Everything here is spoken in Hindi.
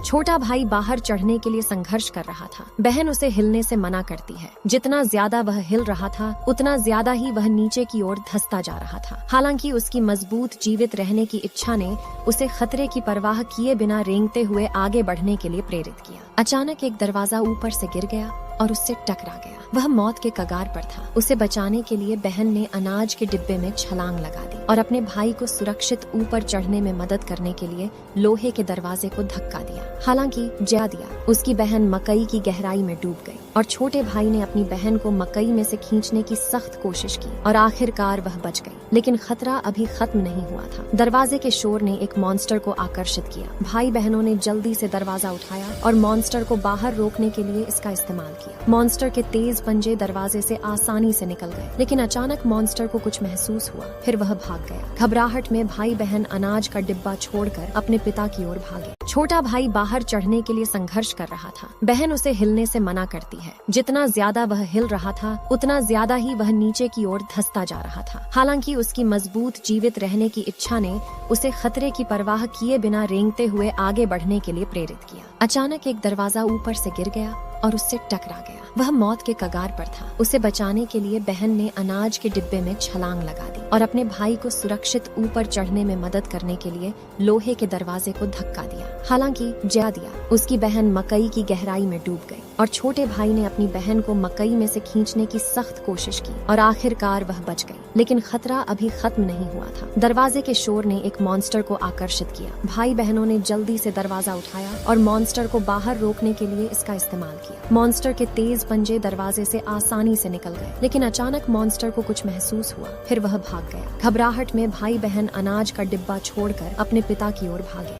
छोटा भाई बाहर चढ़ने के लिए संघर्ष कर रहा था। बहन उसे हिलने से मना करती है। जितना ज्यादा वह हिल रहा था उतना ज्यादा ही वह नीचे की ओर धंसता जा रहा था। हालांकि उसकी मजबूत जीवित रहने की इच्छा ने उसे खतरे की परवाह किए बिना रेंगते हुए आगे बढ़ने के लिए प्रेरित किया। अचानक एक दरवाजा ऊपर से गिर गया और उससे टकरा गया। वह मौत के कगार पर था। उसे बचाने के लिए बहन ने अनाज के डिब्बे में छलांग लगा दी और अपने भाई को सुरक्षित ऊपर चढ़ने में मदद करने के लिए लोहे के दरवाजे को धक्का दिया। हालांकि उसकी बहन मकई की गहराई में डूब गई और छोटे भाई ने अपनी बहन को मकई में से खींचने की सख्त कोशिश की और आखिरकार वह बच गई। लेकिन खतरा अभी खत्म नहीं हुआ था। दरवाजे के शोर ने एक मॉन्स्टर को आकर्षित किया। भाई बहनों ने जल्दी से दरवाजा उठाया और मॉन्स्टर को बाहर रोकने के लिए इसका इस्तेमाल किया। मॉन्स्टर के तेज पंजे दरवाजे से आसानी से निकल गए, लेकिन अचानक मॉन्स्टर को कुछ महसूस हुआ। फिर वह भाग गया। घबराहट में भाई बहन अनाज का डिब्बा छोड़कर अपने पिता की ओर भागे। छोटा भाई बाहर चढ़ने के लिए संघर्ष कर रहा था। बहन उसे हिलने से मना करती है। जितना ज्यादा वह हिल रहा था उतना ज्यादा ही वह नीचे की ओर धंसता जा रहा था। हालांकि उसकी मजबूत जीवित रहने की इच्छा ने उसे खतरे की परवाह किए बिना रेंगते हुए आगे बढ़ने के लिए प्रेरित किया। अचानक एक दरवाजा ऊपर से गिर गया और उससे टकरा गया। वह मौत के कगार पर था। उसे बचाने के लिए बहन ने अनाज के डिब्बे में छलांग लगा दी और अपने भाई को सुरक्षित ऊपर चढ़ने में मदद करने के लिए लोहे के दरवाजे को धक्का दिया। हालांकि उसकी बहन मकई की गहराई में डूब गई और छोटे भाई ने अपनी बहन को मकई में से खींचने की सख्त कोशिश की और आखिरकार वह बच गई। लेकिन खतरा अभी खत्म नहीं हुआ था। दरवाजे के शोर ने एक मॉन्स्टर को आकर्षित किया। भाई बहनों ने जल्दी से दरवाजा उठाया और मॉन्स्टर को बाहर रोकने के लिए इसका इस्तेमाल किया। मॉन्स्टर के तेज पंजे दरवाजे से आसानी से निकल गए, लेकिन अचानक मॉन्स्टर को कुछ महसूस हुआ। फिर वह भाग गया। घबराहट में भाई बहन अनाज का डिब्बा छोड़कर अपने पिता की ओर भागे।